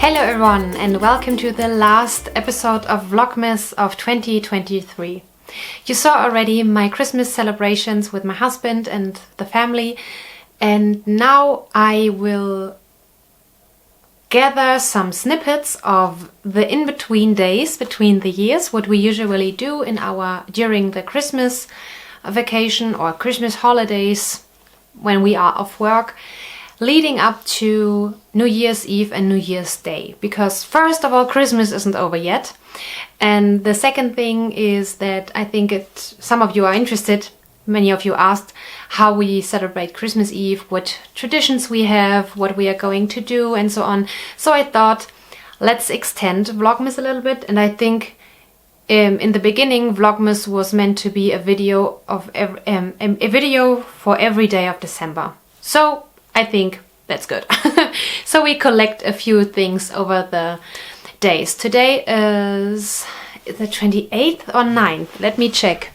Hello everyone and welcome to the last episode of Vlogmas of 2023. You saw already my Christmas celebrations with my husband and the family, and now I will gather some snippets of the in-between days between the years, what we usually do during the Christmas vacation or Christmas holidays when we are off work, leading up to New Year's Eve and New Year's Day. Because first of all, Christmas isn't over yet. And the second thing is that I think some of you are interested, many of you asked how we celebrate Christmas Eve, what traditions we have, what we are going to do, and so on. So I thought, let's extend Vlogmas a little bit. And I think in the beginning, Vlogmas was meant to be a video for every day of December. So I think that's good. So we collect a few things over the days. Today is the 28th or 9th. Let me check.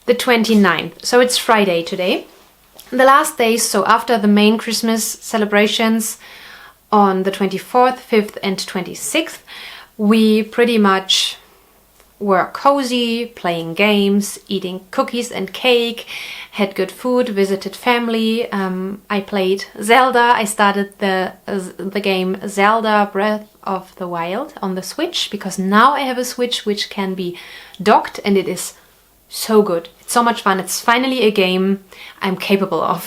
The 29th. So it's Friday today. The last days, so after the main Christmas celebrations on the 24th, 5th and 26th, we pretty much were cozy, playing games, eating cookies and cake, had good food, visited family. I played Zelda. I started the game Zelda Breath of the Wild on the Switch, because now I have a Switch which can be docked, and it is so good. It's so much fun. It's finally a game I'm capable of.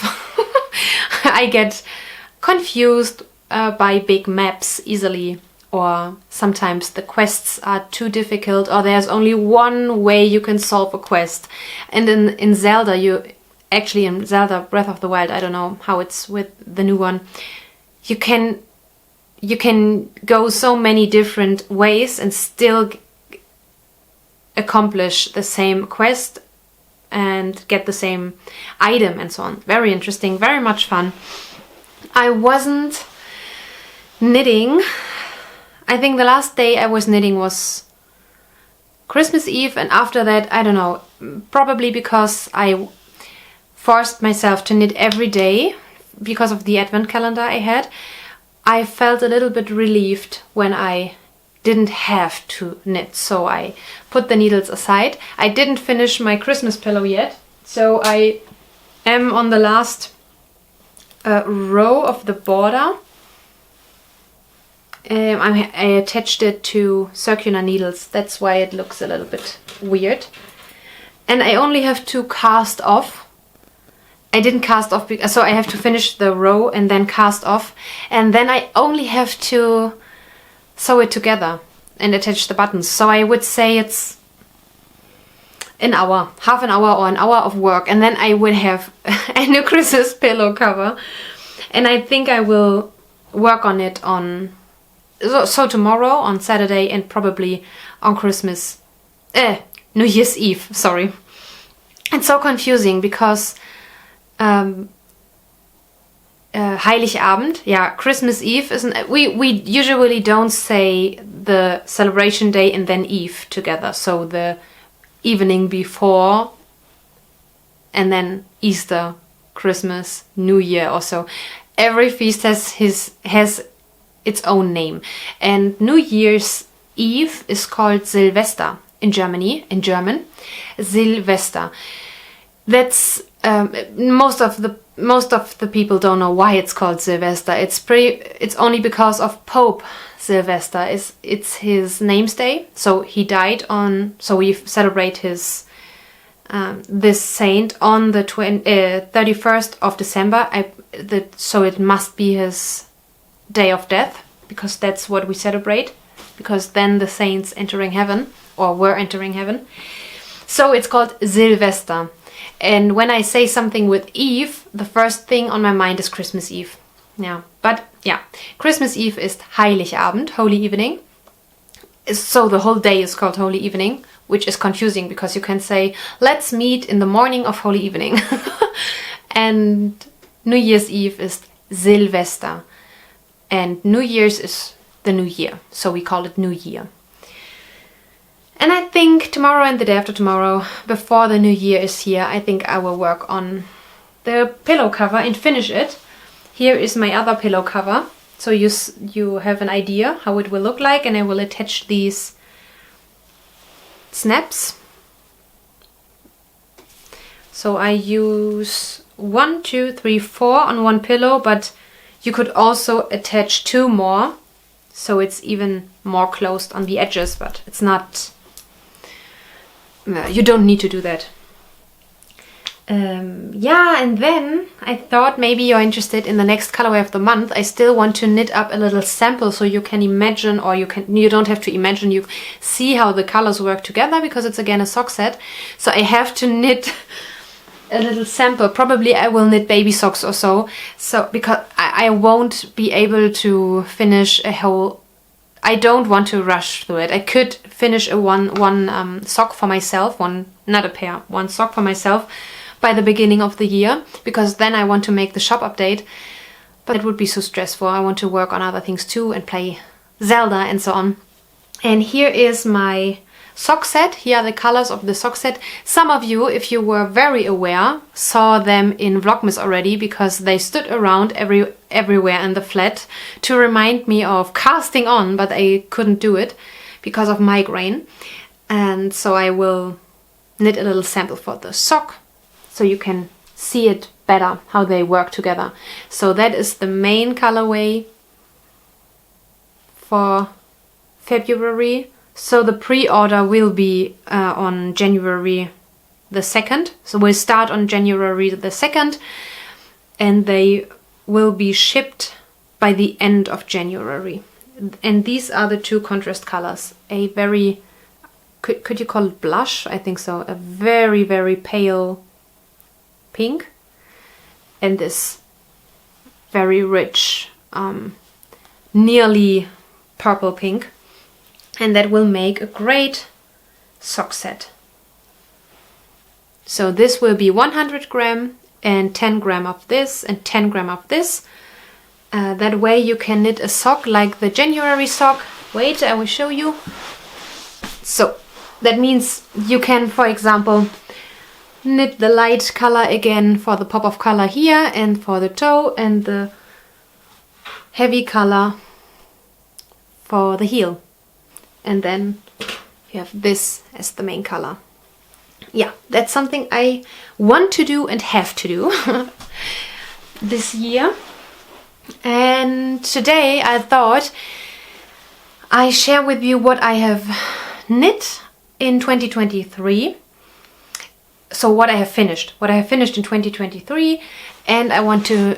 I get confused by big maps easily, or sometimes the quests are too difficult, or there's only one way you can solve a quest. And in Zelda, in Zelda Breath of the Wild, I don't know how it's with the new one, you can go so many different ways and still accomplish the same quest and get the same item and so on. Very interesting, very much fun. I wasn't knitting. I think the last day I was knitting was Christmas Eve, and after that, I don't know, probably because I forced myself to knit every day because of the advent calendar I had. I felt a little bit relieved when I didn't have to knit, so I put the needles aside. I didn't finish my Christmas pillow yet, so I am on the last row of the border. I attached it to circular needles, that's why it looks a little bit weird. And I only have to cast off. I didn't cast off, so I have to finish the row and then cast off. And then I only have to sew it together and attach the buttons. So I would say it's an hour, half an hour or an hour of work. And then I would have a new Christmas pillow cover. And I think I will work on it so tomorrow on Saturday, and probably on New Year's Eve, sorry. It's so confusing because Heiligabend, yeah, Christmas Eve isn't. We usually don't say the celebration day and then Eve together. So the evening before, and then Easter, Christmas, New Year also. Every feast has its own name, and New Year's Eve is called Silvester in German, Silvester. That's most of the people don't know why it's called Sylvester. It's only because of Pope Sylvester. It's his namesday. So he died so we celebrate his this saint on the 31st of December. So it must be his day of death, because that's what we celebrate, because then the saints entering heaven, or were entering heaven. So it's called Silvester. And when I say something with Eve, the first thing on my mind is Christmas Eve. Yeah, but yeah, Christmas Eve is Heiligabend, Holy Evening. So the whole day is called Holy Evening, which is confusing because you can say, let's meet in the morning of Holy Evening. And New Year's Eve is Silvester. And New Year's is the New Year, so we call it New Year. And I think tomorrow and the day after tomorrow, before the New Year is here, I think I will work on the pillow cover and finish it. Here is my other pillow cover. so you have an idea how it will look like, and I will attach these snaps. So I use 1, 2, 3, 4 on one pillow, but you could also attach 2 more, so it's even more closed on the edges, but it's not, you don't need to do that. Yeah, and then I thought maybe you're interested in the next colorway of the month. I still want to knit up a little sample so you can imagine, or you don't have to imagine, you see how the colors work together, because it's again a sock set. So I have to knit a little sample. Probably I will knit baby socks or so. So because I won't be able to finish a whole, I don't want to rush through it. I could finish a one sock for myself, not a pair, one sock for myself by the beginning of the year, because then I want to make the shop update, but it would be so stressful. I want to work on other things too and play Zelda and so on. And here is my sock set. Here are the colors of the sock set. Some of you, if you were very aware, saw them in Vlogmas already, because they stood around everywhere in the flat to remind me of casting on, but I couldn't do it because of migraine. And so I will knit a little sample for the sock, so you can see it better, how they work together. So that is the main colorway for February. So the pre-order will be on January the 2nd. So we'll start on January the 2nd, and they will be shipped by the end of January. And these are the 2 contrast colors. A very, could you call it blush? I think so. A very, very pale pink, and this very rich, nearly purple pink, and that will make a great sock set. So this will be 100 gram and 10 gram of this and 10 gram of this. That way you can knit a sock like the January sock. Wait, I will show you. So that means you can, for example, knit the light color again for the pop of color here and for the toe, and the heavy color for the heel. And then you have this as the main color. Yeah, that's something I want to do and have to do this year. And today I thought I share with you what I have knit in 2023. So what I have finished in 2023, and I want to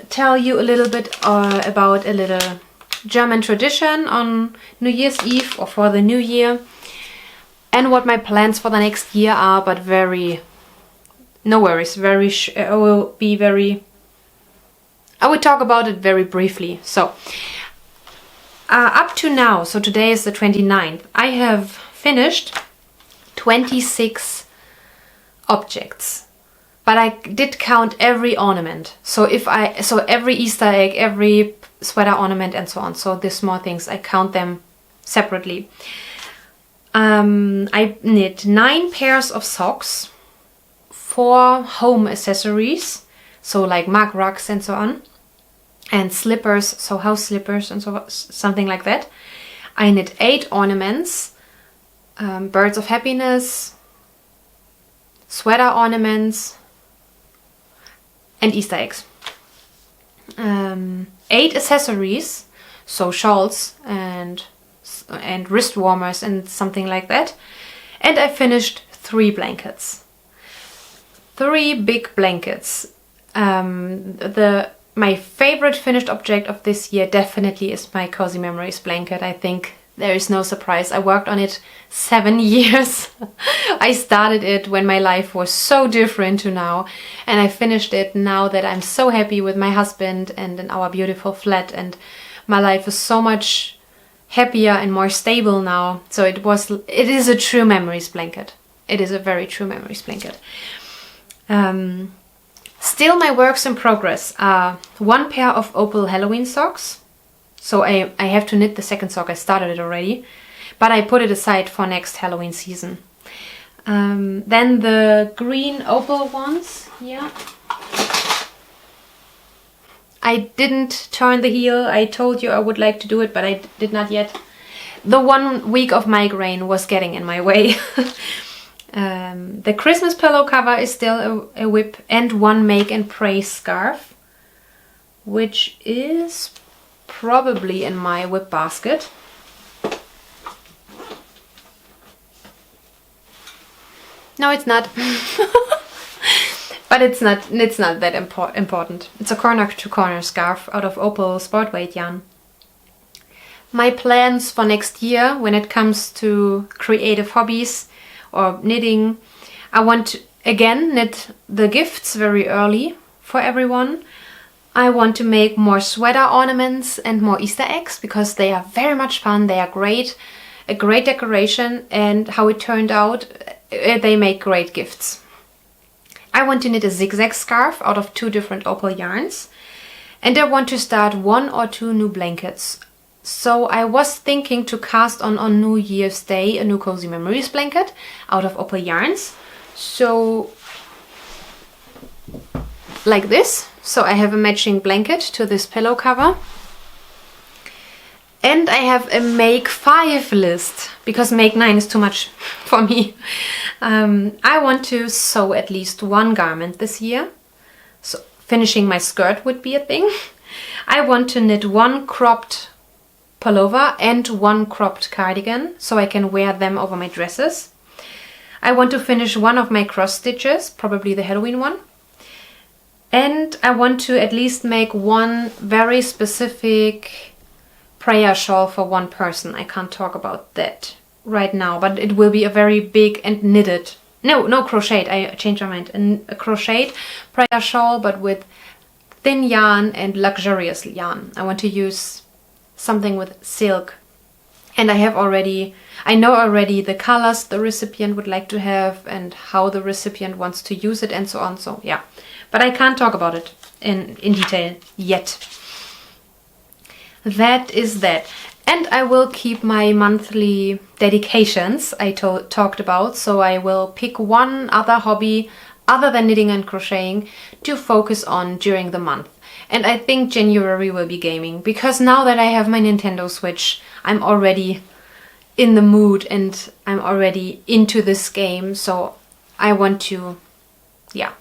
tell you a little bit about a little German tradition on New Year's Eve or for the new year, and what my plans for the next year are, but no worries, I will talk about it very briefly. So up to now, so today is the 29th, I have finished 26 objects, but I did count every ornament. So every Easter egg, every sweater ornament and so on. So the small things, I count them separately. I knit 9 pairs of socks, 4 home accessories, so like mug rugs and so on, and slippers, so house slippers and so something like that. I knit 8 ornaments, birds of happiness, sweater ornaments, and Easter eggs. 8 accessories, so shawls and wrist warmers and something like that. And I finished 3 blankets. 3 big blankets. My favorite finished object of this year definitely is my Cozy Memories blanket. I think there is no surprise. I worked on it 7 years. I started it when my life was so different to now, and I finished it now that I'm so happy with my husband and in our beautiful flat, and my life is so much happier and more stable now. So it is a true memories blanket. It is a very true memories blanket. Still, my works in progress are 1 pair of opal Halloween socks. So I have to knit the second sock. I started it already, but I put it aside for next Halloween season. Then the green opal ones, yeah. I didn't turn the heel. I told you I would like to do it, but I did not yet. The 1 week of migraine was getting in my way. The Christmas pillow cover is still a whip, and one make and pray scarf, which is probably in my whip basket. No, it's not. But it's not that important. It's a corner-to-corner scarf out of opal sport weight yarn. My plans for next year when it comes to creative hobbies or knitting, I want to again knit the gifts very early for everyone. I want to make more sweater ornaments and more Easter eggs because they are very much fun. They are great, a great decoration, and how it turned out, they make great gifts. I want to knit a zigzag scarf out of 2 different opal yarns, and I want to start 1 or 2 new blankets. So I was thinking to cast on New Year's Day a new Cozy Memories blanket out of opal yarns. So like this. So I have a matching blanket to this pillow cover. And I have a make 5 list because make 9 is too much for me. I want to sew at least 1 garment this year. So finishing my skirt would be a thing. I want to knit 1 cropped pullover and 1 cropped cardigan so I can wear them over my dresses. I want to finish 1 of my cross stitches, probably the Halloween one. And I want to at least make 1 very specific prayer shawl for 1 person. I can't talk about that right now, but it will be a very big and knitted, no crocheted, I changed my mind, a crocheted prayer shawl, but with thin yarn and luxurious yarn. I want to use something with silk, and I know already the colors the recipient would like to have and how the recipient wants to use it and so on. So yeah, but I can't talk about it in detail yet. That is that. And I will keep my monthly dedications I talked about. So I will pick 1 other hobby other than knitting and crocheting to focus on during the month. And I think January will be gaming, because now that I have my Nintendo Switch, I'm already in the mood and I'm already into this game. So I want to, yeah,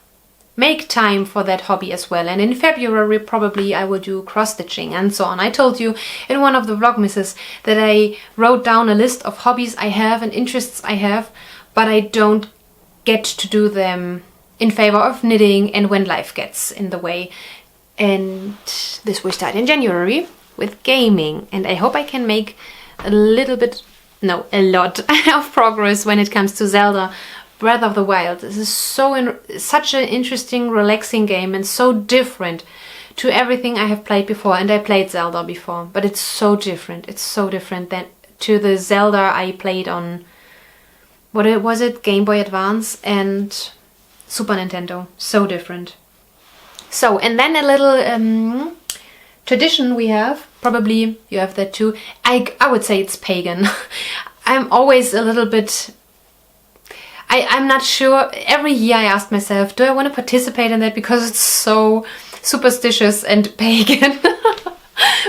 make time for that hobby as well. And in February probably I will do cross-stitching and so on. I told you in one of the Vlogmases that I wrote down a list of hobbies I have and interests I have, but I don't get to do them in favor of knitting and when life gets in the way. And this will start in January with gaming, and I hope I can make a lot of progress when it comes to Zelda Breath of the Wild. This is such an interesting, relaxing game and so different to everything I have played before. And I played Zelda before, but it's so different. It's so different than to the Zelda I played on, what was it, Game Boy Advance and Super Nintendo. So different. So, and then a little tradition we have, probably you have that too. I would say it's pagan. I'm always a little bit, I'm not sure. Every year I ask myself, do I want to participate in that, because it's so superstitious and pagan.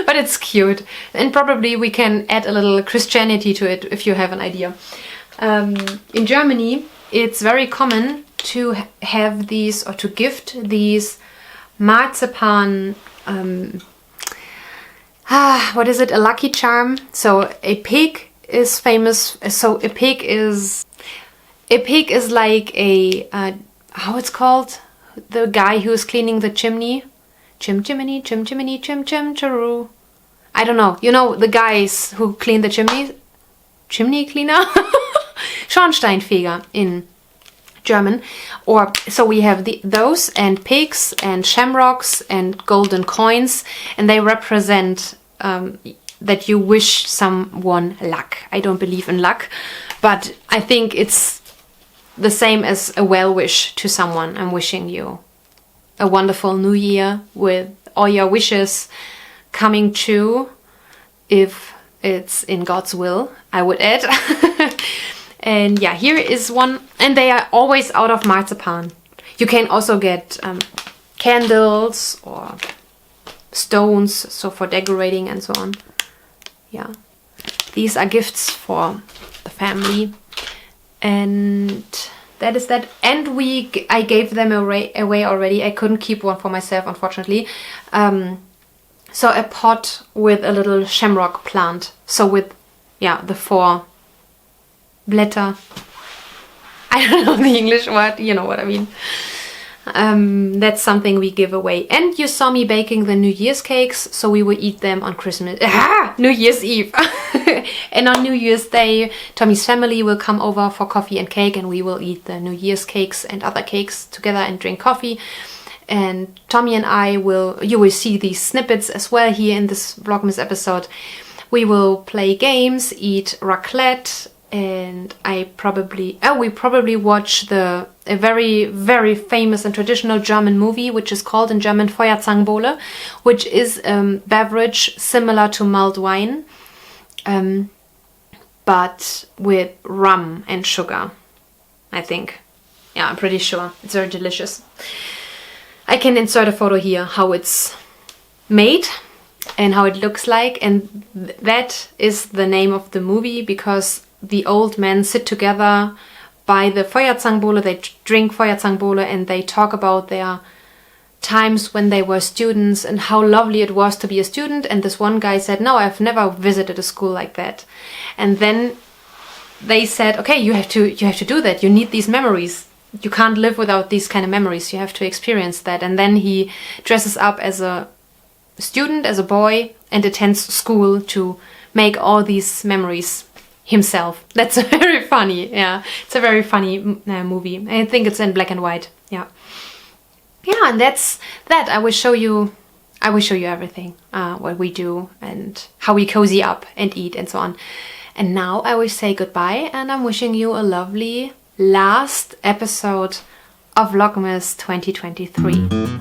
But it's cute. And probably we can add a little Christianity to it if you have an idea. In Germany, it's very common to have these, or to gift these marzipan, what is it, a lucky charm. So a pig is famous, so a pig is like a, how it's called, the guy who's cleaning the chimney, chim chimney, chim chimney, chim chim charoo. I don't know, you know the guys who clean the chimney cleaner, Schornsteinfeger in German. Or so we have those and pigs and shamrocks and golden coins, and they represent that you wish someone luck. I don't believe in luck, but I think it's the same as a well wish to someone. I'm wishing you a wonderful new year with all your wishes coming true, if it's in God's will, I would add. And yeah, here is one, and they are always out of marzipan. You can also get candles or stones, so for decorating and so on. Yeah, these are gifts for the family, and that is that. And I gave them away already. I couldn't keep one for myself, unfortunately. So a pot with a little shamrock plant. So with, yeah, the 4 blätter. I don't know the English word, you know what I mean. That's something we give away. And you saw me baking the New Year's cakes, so we will eat them on New Year's Eve. And on New Year's Day, Tommy's family will come over for coffee and cake, and we will eat the New Year's cakes and other cakes together and drink coffee. And Tommy and I you will see these snippets as well here in this Vlogmas episode. We will play games, eat raclette, and we probably watch a very, very famous and traditional German movie, which is called in German Feuerzangenbowle, which is a beverage similar to mulled wine, but with rum and sugar, I think. Yeah, I'm pretty sure. It's very delicious. I can insert a photo here how it's made and how it looks like, and that is the name of the movie, because the old men sit together by the Feuerzangenbowle, they drink Feuerzangenbowle, and they talk about their times when they were students and how lovely it was to be a student. And this one guy said, no, I've never visited a school like that. And then they said, okay, you have to do that. You need these memories. You can't live without these kind of memories. You have to experience that. And then he dresses up as a student, as a boy, and attends school to make all these memories himself. That's very funny. Yeah, it's a very funny movie. I think it's in black and white. Yeah, and that's that. I will show you everything, what we do and how we cozy up and eat and so on. And now I will say goodbye, and I'm wishing you a lovely last episode of Vlogmas 2023.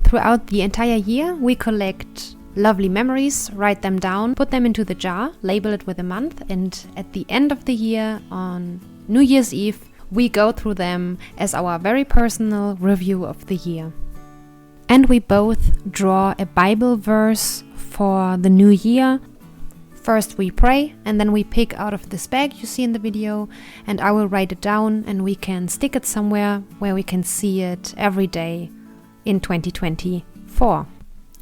Throughout the entire year, we collect lovely memories, write them down, put them into the jar, label it with a month, and at the end of the year, on New Year's Eve, we go through them as our very personal review of the year. And we both draw a Bible verse for the new year. First we pray, and then we pick out of this bag you see in the video, and I will write it down, and we can stick it somewhere where we can see it every day in 2024.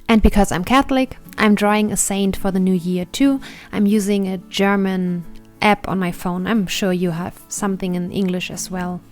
And because I'm Catholic, I'm drawing a saint for the new year too. I'm using a German app on my phone. I'm sure you have something in English as well.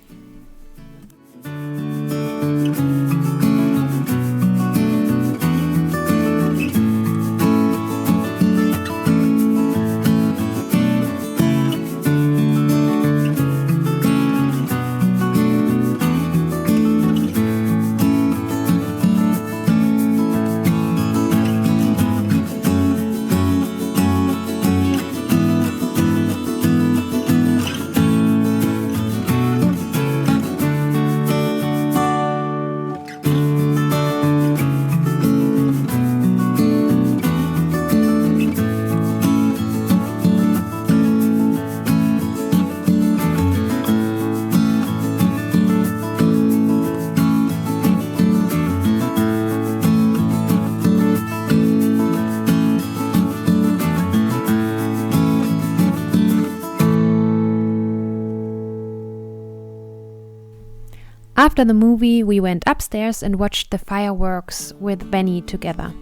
After the movie, we went upstairs and watched the fireworks with Benny together.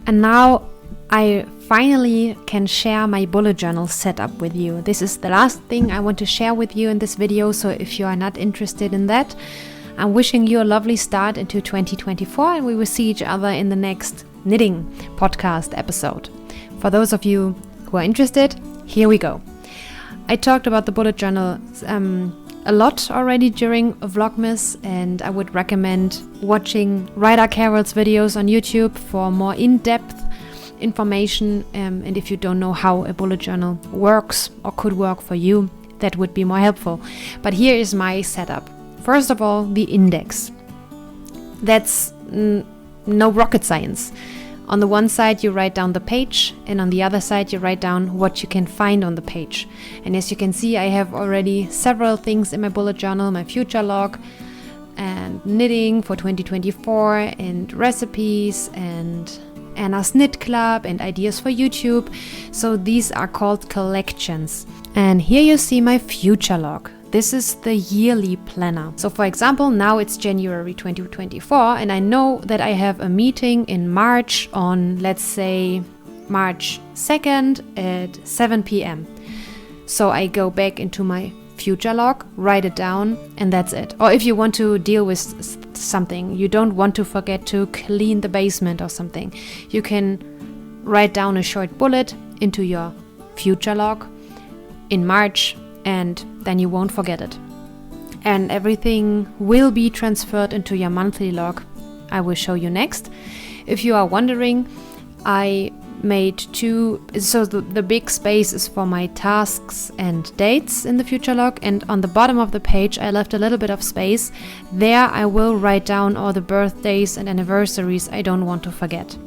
And now I finally can share my bullet journal setup with you. This is the last thing I want to share with you in this video, so if you are not interested in that, I'm wishing you a lovely start into 2024, and we will see each other in the next knitting podcast episode. For those of you who are interested, here we go. I talked about the bullet journal a lot already during Vlogmas, and I would recommend watching Ryder Carroll's videos on YouTube for more in-depth information, and if you don't know how a bullet journal works or could work for you, that would be more helpful. But here is my setup. First of all, the index. That's no rocket science. On the one side you write down the page, and on the other side you write down what you can find on the page. And as you can see, I have already several things in my bullet journal: my future log, and knitting for 2024, and recipes, and Anna's Knit Club, and ideas for YouTube. So these are called collections. And here you see my future log. This is the yearly planner. So for example, now it's January 2024, and I know that I have a meeting in March on, let's say, March 2nd at 7 p.m. So I go back into my future log, write it down, and that's it. Or if you want to deal with something, you don't want to forget to clean the basement or something, you can write down a short bullet into your future log in March, and then you won't forget it. And everything will be transferred into your monthly log. I will show you next. If you are wondering, I made two, so the big space is for my tasks and dates in the future log, and on the bottom of the page I left a little bit of space. There I will write down all the birthdays and anniversaries I don't want to forget.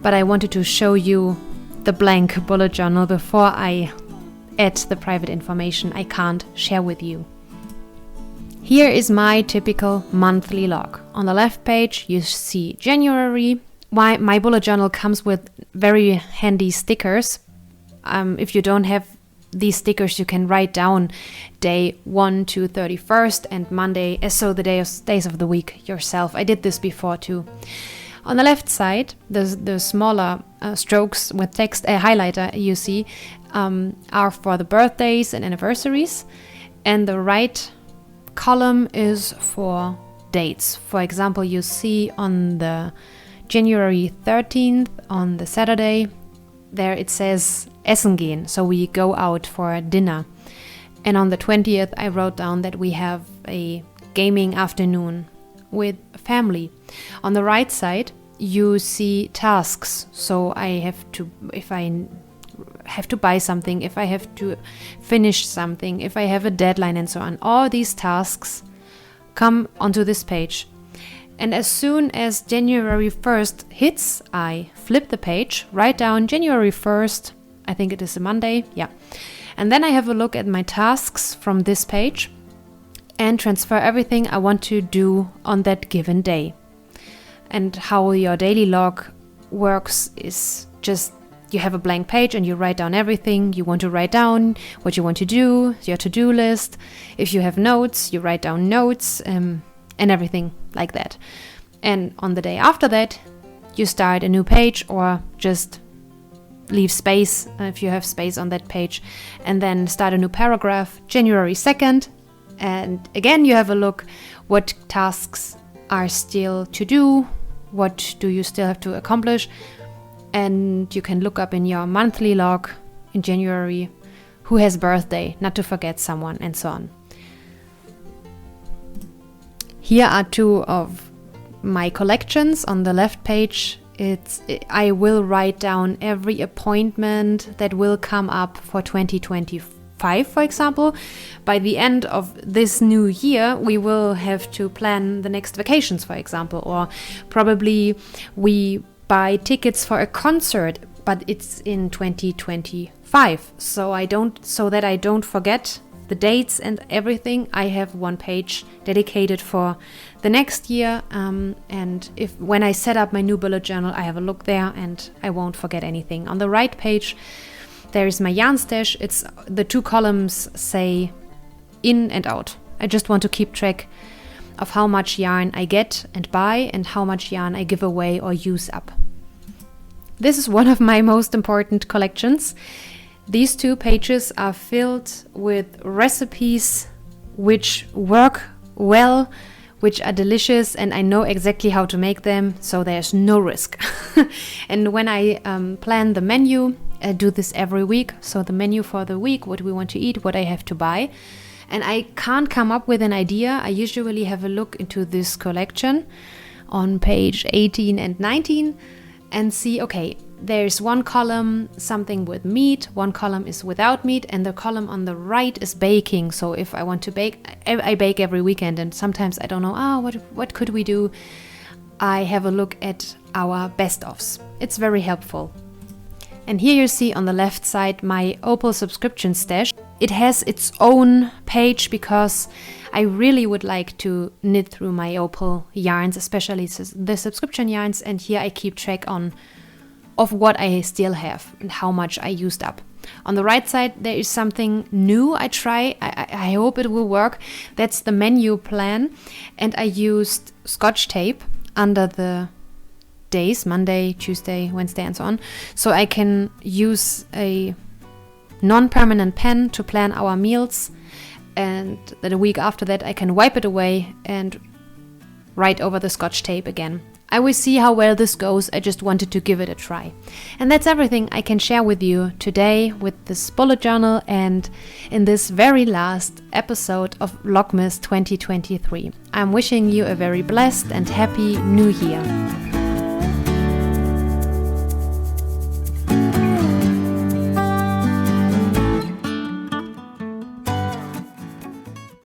But I wanted to show you the blank bullet journal before I add the private information I can't share with you. Here is my typical monthly log. On the left page you see January. My bullet journal comes with very handy stickers. If you don't have these stickers, you can write down day 1 to 31st and Monday, so the days of the week yourself. I did this before too. On the left side, the smaller strokes with text, a highlighter you see, are for the birthdays and anniversaries, and the right column is for dates. For example, you see on the January 13th, on the Saturday, there it says Essen gehen, so we go out for dinner. And on the 20th, I wrote down that we have a gaming afternoon with family. On the right side, you see tasks. So I have to, if I have to buy something, if I have to finish something, if I have a deadline and so on, all these tasks come onto this page. And as soon as January 1st hits, I flip the page, write down January 1st, I think it is a Monday, yeah. And then I have a look at my tasks from this page and transfer everything I want to do on that given day. And how your daily log works is just you have a blank page and you write down everything you want to write down, what you want to do, your to-do list. If you have notes, you write down notes, and everything like that. And on the day after that, you start a new page or just leave space if you have space on that page, and then start a new paragraph, January 2nd. And again, you have a look what tasks are still to do, what do you still have to accomplish, and you can look up in your monthly log in January who has birthday, not to forget someone, and so on. Here are two of my collections. On the left page, I will write down every appointment that will come up for 2025, for example. By the end of this new year, we will have to plan the next vacations, for example, or probably we buy tickets for a concert, but it's in 2025. So that I don't forget the dates and everything, I have one page dedicated for the next year, and when I set up my new bullet journal, I have a look there and I won't forget anything. On the right page there is my yarn stash. It's the two columns say in and out. I just want to keep track of how much yarn I get and buy and how much yarn I give away or use up. This is one of my most important collections. These two pages are filled with recipes which work well, which are delicious, and I know exactly how to make them, so there's no risk. And when I plan the menu do this every week. So the menu for the week, what we want to eat, what I have to buy. And I can't come up with an idea. I usually have a look into this collection on page 18 and 19 and see, okay, there's one column, something with meat, one column is without meat, and the column on the right is baking. So if I want to bake, I bake every weekend, and sometimes I don't know, what could we do? I have a look at our best-ofs. It's very helpful. And here you see on the left side my Opal subscription stash. It has its own page because I really would like to knit through my Opal yarns, especially the subscription yarns, and here I keep track of what I still have and how much I used up. On the right side there is something new I try. I hope it will work. That's the menu plan, and I used Scotch tape under the days, Monday, Tuesday, Wednesday, and so on, so I can use a non-permanent pen to plan our meals, and the week after that I can wipe it away and write over the Scotch tape again. I will see how well this goes. I just wanted to give it a try. And that's everything I can share with you today with this bullet journal and in this very last episode of Vlogmas 2023. I'm wishing you a very blessed and happy new year.